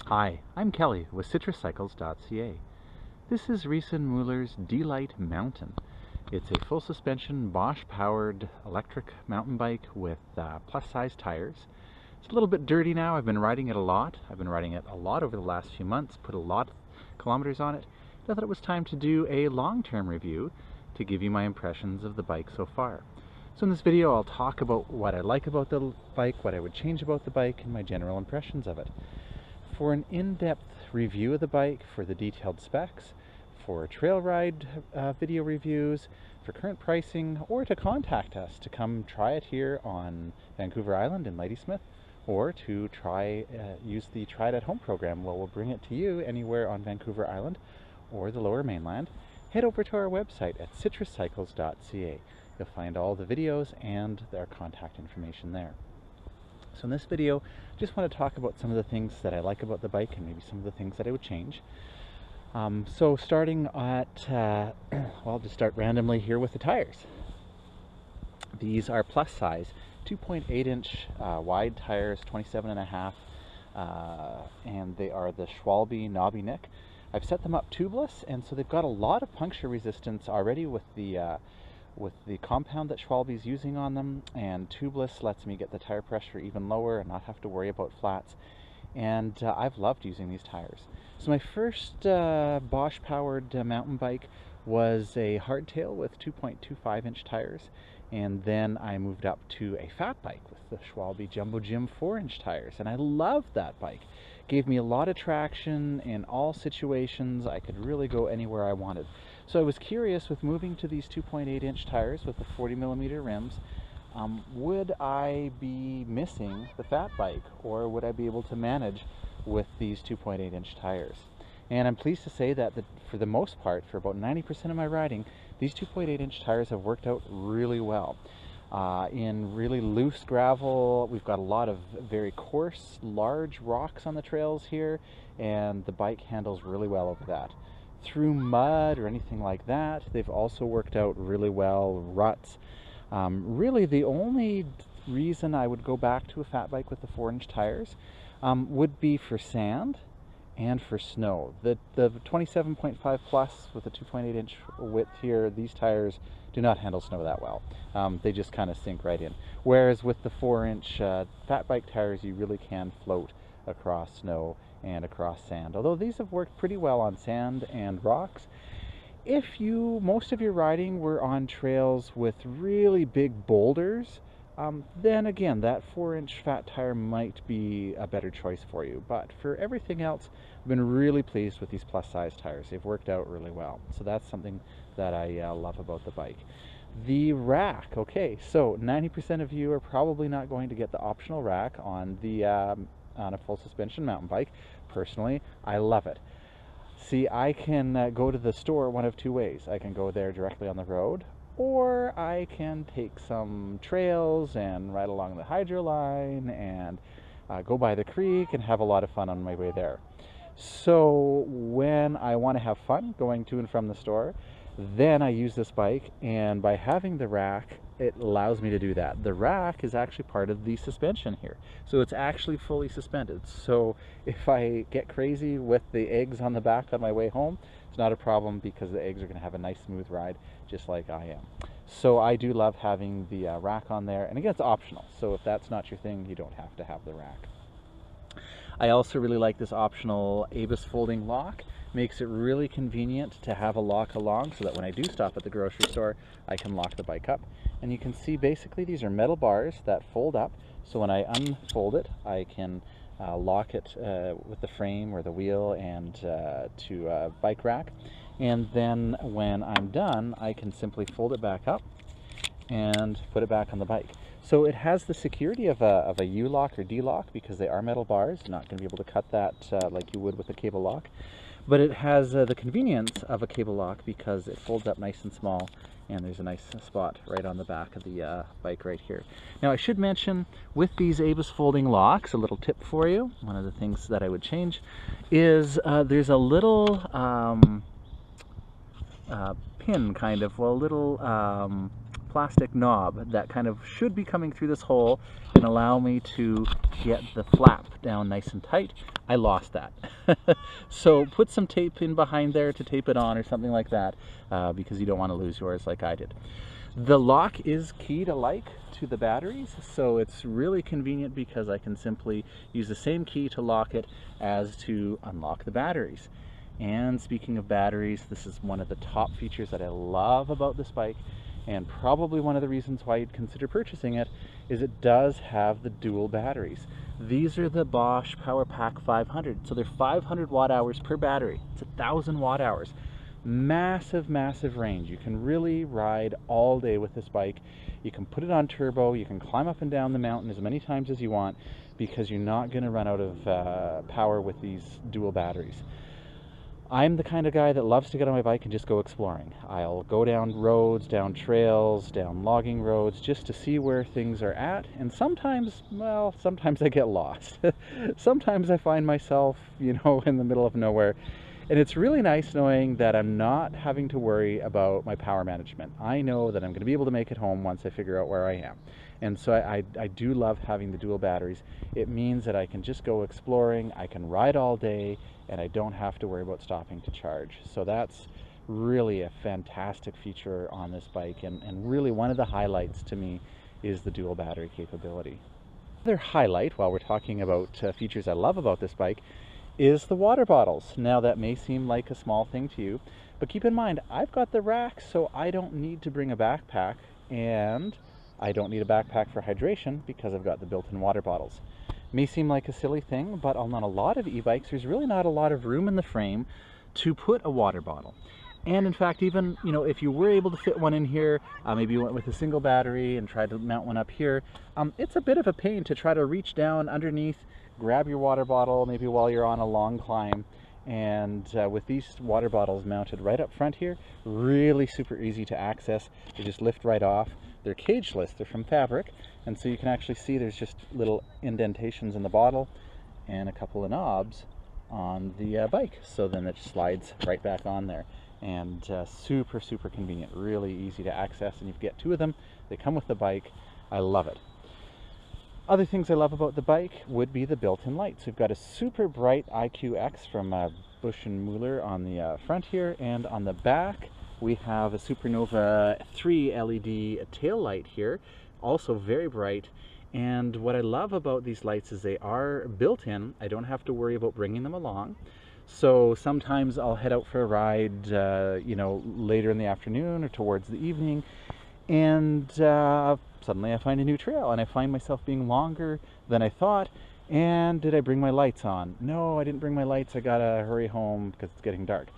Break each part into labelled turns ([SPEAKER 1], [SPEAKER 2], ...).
[SPEAKER 1] Hi, I'm Kelly with citruscycles.ca. This is Rieson Muller's Delite Mountain. It's a full suspension Bosch powered electric mountain bike with plus size tires. It's a little bit dirty now. I've been riding it a lot. I've been riding it a lot over the last few months, put a lot of kilometers on it. I thought it was time to do a long-term review to give you my impressions of the bike so far. So in this video I'll talk about what I like about the bike, what I would change about the bike, and my general impressions of it. For an in-depth review of the bike, for the detailed specs, for trail ride video reviews, for current pricing, or to contact us to come try it here on Vancouver Island in Ladysmith, or to use the Try It at Home program where we'll bring it to you anywhere on Vancouver Island or the Lower Mainland, head over to our website at citruscycles.ca. You'll find all the videos and their contact information there. So in this video, I just want to talk about some of the things that I like about the bike and maybe some of the things that I would change. So starting at, well, just start randomly here with the tires. These are plus size, 2.8 inch wide tires, 27.5, and they are the Schwalbe knobby neck. I've set them up tubeless, and so they've got a lot of puncture resistance already with the compound that Schwalbe's using on them, and tubeless lets me get the tire pressure even lower and not have to worry about flats. And I've loved using these tires. So my first Bosch powered mountain bike was a hardtail with 2.25 inch tires, and then I moved up to a fat bike with the Schwalbe Jumbo Jim 4 inch tires, and I loved that bike. Gave me a lot of traction in all situations. I could really go anywhere I wanted. So I was curious, with moving to these 2.8 inch tires with the 40mm rims, would I be missing the fat bike, or would I be able to manage with these 2.8 inch tires? And I'm pleased to say that for the most part, for about 90% of my riding, these 2.8 inch tires have worked out really well. In really loose gravel, we've got a lot of very coarse, large rocks on the trails here, and the bike handles really well over that. Through mud or anything like that, they've also worked out really well. Ruts. Really the only reason I would go back to a fat bike with the 4 inch tires would be for sand and for snow. The 27.5 plus with a 2.8 inch width here, these tires do not handle snow that well. They just kind of sink right in. Whereas with the 4 inch fat bike tires, you really can float across snow and across sand. Although these have worked pretty well on sand and rocks. If most of your riding were on trails with really big boulders, then again, that 4 inch fat tire might be a better choice for you. But for everything else, I've been really pleased with these plus size tires. They've worked out really well. So that's something that I love about the bike. The rack, okay, so 90% of you are probably not going to get the optional rack on a full suspension mountain bike. Personally, I love it. See, I can go to the store one of two ways. I can go there directly on the road, or I can take some trails and ride along the hydro line and go by the creek and have a lot of fun on my way there. So when I want to have fun going to and from the store, then I use this bike, and by having the rack, it allows me to do that. The rack is actually part of the suspension here, so it's actually fully suspended. So if I get crazy with the eggs on the back on my way home, it's not a problem, because the eggs are going to have a nice smooth ride just like I am. So I do love having the rack on there, and again, it's optional, so if that's not your thing, you don't have to have the rack. I also really like this optional ABUS folding lock. Makes it really convenient to have a lock along, so that when I do stop at the grocery store, I can lock the bike up. And you can see basically these are metal bars that fold up, so when I unfold it, I can lock it with the frame or the wheel and to a bike rack. And then when I'm done, I can simply fold it back up and put it back on the bike. So it has the security of a U-lock or D-lock, because they are metal bars. You're not going to be able to cut that like you would with a cable lock. But it has the convenience of a cable lock, because it folds up nice and small, and there's a nice spot right on the back of the bike right here. Now I should mention, with these ABUS folding locks, a little tip for you, one of the things that I would change is there's a little pin, kind of, well, a little plastic knob that kind of should be coming through this hole and allow me to get the flap down nice and tight. I lost that. So put some tape in behind there to tape it on or something like that, because you don't want to lose yours like I did. The lock is keyed alike to the batteries, so it's really convenient because I can simply use the same key to lock it as to unlock the batteries. And speaking of batteries, this is one of the top features that I love about this bike, and probably one of the reasons why you'd consider purchasing it, is it does have the dual batteries. These are the Bosch Power Pack 500, so they're 500 watt hours per battery. It's 1,000 watt hours. Massive, massive range. You can really ride all day with this bike. You can put it on turbo, you can climb up and down the mountain as many times as you want, because you're not going to run out of power with these dual batteries. I'm the kind of guy that loves to get on my bike and just go exploring. I'll go down roads, down trails, down logging roads, just to see where things are at. And sometimes, well, sometimes I get lost. Sometimes I find myself, you know, in the middle of nowhere. And it's really nice knowing that I'm not having to worry about my power management. I know that I'm going to be able to make it home once I figure out where I am. And so I do love having the dual batteries. It means that I can just go exploring, I can ride all day, and I don't have to worry about stopping to charge. So that's really a fantastic feature on this bike, and really one of the highlights to me is the dual battery capability. Another highlight, while we're talking about features I love about this bike, is the water bottles. Now that may seem like a small thing to you, but keep in mind I've got the rack, so I don't need to bring a backpack, and I don't need a backpack for hydration because I've got the built-in water bottles. May seem like a silly thing, but on a lot of e-bikes there's really not a lot of room in the frame to put a water bottle. And in fact, even, you know, if you were able to fit one in here, maybe you went with a single battery and tried to mount one up here, it's a bit of a pain to try to reach down underneath, grab your water bottle maybe while you're on a long climb. And with these water bottles mounted right up front here, really super easy to access. They just lift right off. They're cageless, they're from fabric, and so you can actually see there's just little indentations in the bottle and a couple of knobs on the bike, so then it slides right back on there. And super, super convenient, really easy to access, and you get two of them. They come with the bike. I love it. Other things I love about the bike would be the built-in lights. We've got a super bright IQX from Bosch and Mueller on the front here, and on the back we have a Supernova 3 LED tail light here, also very bright. And what I love about these lights is they are built-in. I don't have to worry about bringing them along. So sometimes I'll head out for a ride, you know, later in the afternoon or towards the evening, and suddenly I find a new trail and I find myself being longer than I thought. And did I bring my lights on? No, I didn't bring my lights. I gotta hurry home because it's getting dark.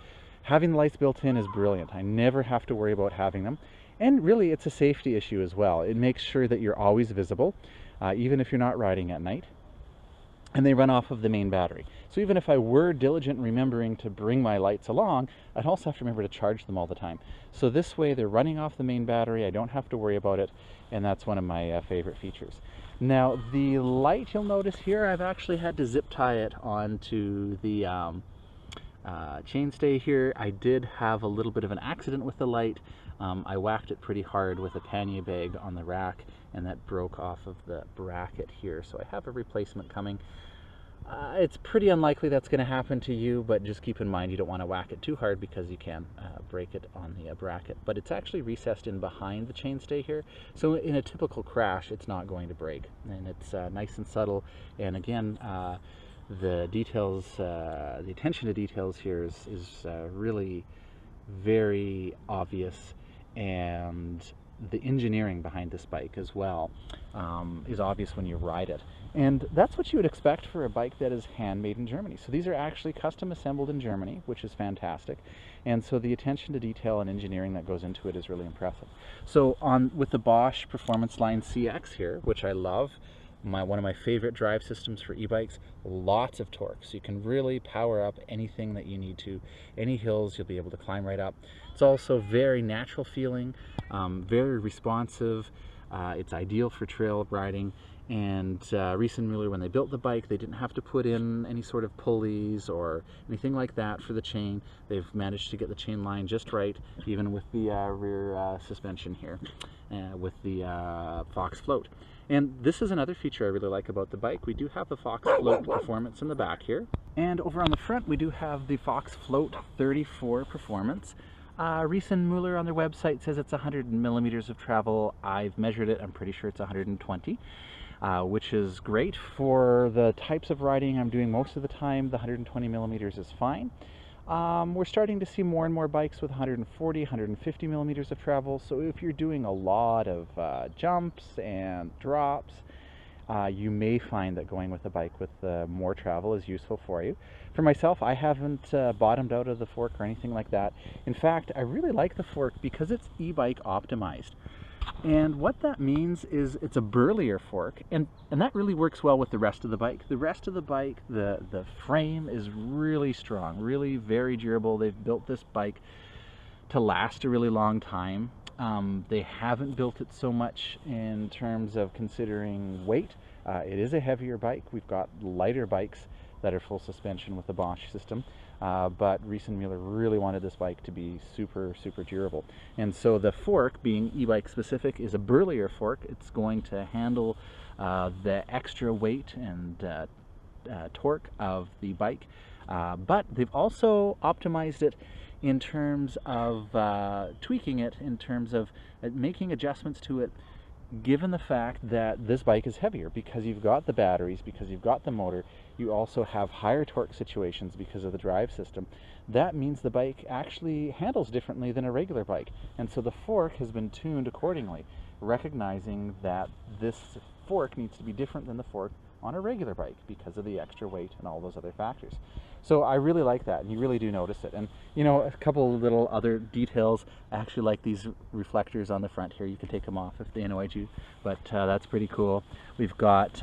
[SPEAKER 1] Having the lights built in is brilliant. I never have to worry about having them. And really, it's a safety issue as well. It makes sure that you're always visible, even if you're not riding at night. And they run off of the main battery. So even if I were diligent in remembering to bring my lights along, I'd also have to remember to charge them all the time. So this way they're running off the main battery, I don't have to worry about it, and that's one of my favorite features. Now the light, you'll notice here, I've actually had to zip tie it onto the chainstay here. I did have a little bit of an accident with the light. I whacked it pretty hard with a pannier bag on the rack, and that broke off of the bracket here, so I have a replacement coming. It's pretty unlikely that's going to happen to you, but just keep in mind you don't want to whack it too hard because you can break it on the bracket. But it's actually recessed in behind the chainstay here, so in a typical crash it's not going to break, and it's nice and subtle. And again, the details, the attention to details here is really very obvious, and the engineering behind this bike as well is obvious when you ride it. And that's what you would expect for a bike that is handmade in Germany. So these are actually custom assembled in Germany, which is fantastic. And so the attention to detail and engineering that goes into it is really impressive. So with the Bosch Performance Line CX here, which I love, one of my favorite drive systems for e-bikes, lots of torque, so you can really power up anything that you need to. Any hills you'll be able to climb right up. It's also very natural feeling, very responsive. It's ideal for trail riding. And Riesenmüller, when they built the bike, they didn't have to put in any sort of pulleys or anything like that for the chain. They've managed to get the chain line just right, even with the rear suspension here, with the Fox float. And this is another feature I really like about the bike. We do have the Fox float performance in the back here. And over on the front, we do have the Fox float 34 performance. Riesenmüller on their website says it's 100 millimeters of travel. I've measured it, I'm pretty sure it's 120. Which is great for the types of riding I'm doing most of the time. The 120 millimeters is fine. We're starting to see more and more bikes with 140, 150 millimeters of travel. So if you're doing a lot of jumps and drops, you may find that going with a bike with more travel is useful for you. For myself, I haven't bottomed out of the fork or anything like that. In fact, I really like the fork because it's e-bike optimized. And what that means is it's a burlier fork, and that really works well with the rest of the bike. The rest of the bike, the frame is really strong, really very durable. They've built this bike to last a really long time. They haven't built it so much in terms of considering weight. It is a heavier bike. We've got lighter bikes that are full suspension with the Bosch system. But Riesenmüller really wanted this bike to be super, super durable. And so the fork, being e-bike specific, is a burlier fork. It's going to handle the extra weight and torque of the bike. But they've also optimized it in terms of tweaking it, in terms of making adjustments to it, given the fact that this bike is heavier, because you've got the batteries, because you've got the motor, you also have higher torque situations because of the drive system. That means the bike actually handles differently than a regular bike. And so the fork has been tuned accordingly, recognizing that this fork needs to be different than the fork on a regular bike because of the extra weight and all those other factors. So I really like that, and you really do notice it. And you know, a couple of little other details. I actually like these reflectors on the front here. You can take them off if they annoyed you, but that's pretty cool. We've got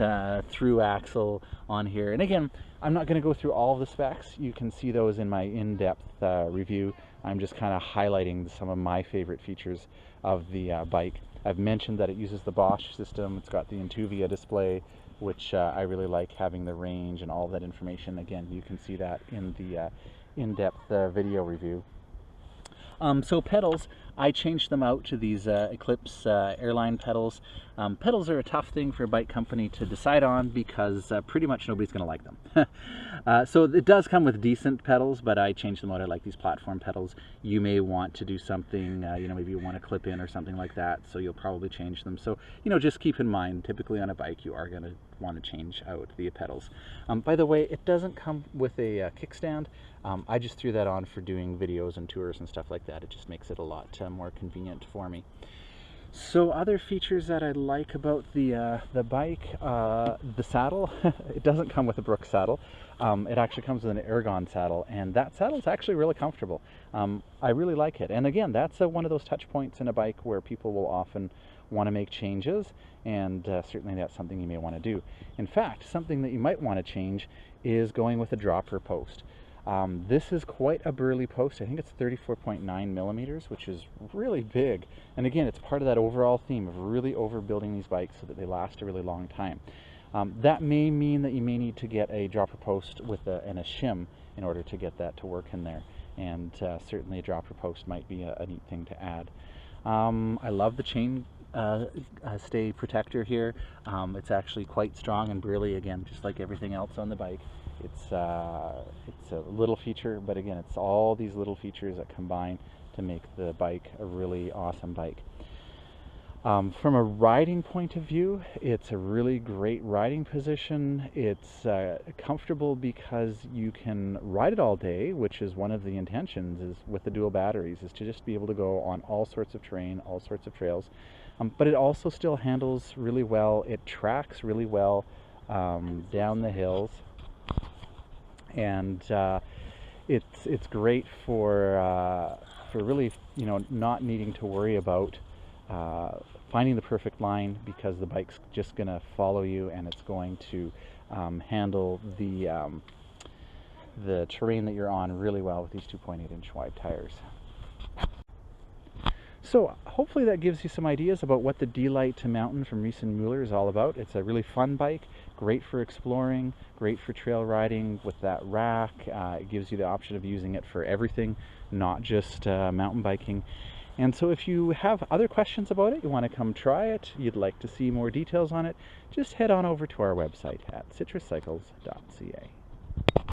[SPEAKER 1] through axle on here, and again, I'm not going to go through all of the specs. You can see those in my in-depth review. I'm just kind of highlighting some of my favorite features of the bike. I've mentioned that it uses the Bosch system. It's got the eMTB display, which I really like, having the range and all that information. Again, you can see that in the in-depth video review. So pedals, I changed them out to these Eclipse airline pedals. Pedals are a tough thing for a bike company to decide on because pretty much nobody's going to like them. So it does come with decent pedals, but I changed them out. I like these platform pedals. You may want to do something, you know, maybe you want to clip in or something like that, so you'll probably change them. So, you know, just keep in mind, typically on a bike you are going to want to change out the pedals. By the way, it doesn't come with a kickstand. I just threw that on for doing videos and tours and stuff like that. It just makes it a lot more convenient for me. So other features that I like about the bike, the saddle. It doesn't come with a Brooks saddle. It actually comes with an Ergon saddle, and that saddle is actually really comfortable. I really like it. And again, that's one of those touch points in a bike where people will often want to make changes, and certainly that's something you may want to do. In fact, something that you might want to change is going with a dropper post. This is quite a burly post. I think it's 34.9 millimeters, which is really big. And again, it's part of that overall theme of really overbuilding these bikes so that they last a really long time. That may mean that you may need to get a dropper post with and a shim in order to get that to work in there. And certainly a dropper post might be a neat thing to add. I love the chain stay protector here. It's actually quite strong and burly, again, just like everything else on the bike. It's a little feature, but again, it's all these little features that combine to make the bike a really awesome bike. From a riding point of view, it's a really great riding position. It's comfortable because you can ride it all day, which is one of the intentions is with the dual batteries, is to just be able to go on all sorts of terrain, all sorts of trails. But it also still handles really well. It tracks really well down the hills. And it's great for really, you know, not needing to worry about finding the perfect line, because the bike's just going to follow you, and it's going to handle the terrain that you're on really well with these 2.8-inch wide tires. So hopefully that gives you some ideas about what the Delite Mountain from Riesen-Müller is all about. It's a really fun bike, great for exploring, great for trail riding with that rack. It gives you the option of using it for everything, not just mountain biking. And so if you have other questions about it, you want to come try it, you'd like to see more details on it, just head on over to our website at citruscycles.ca.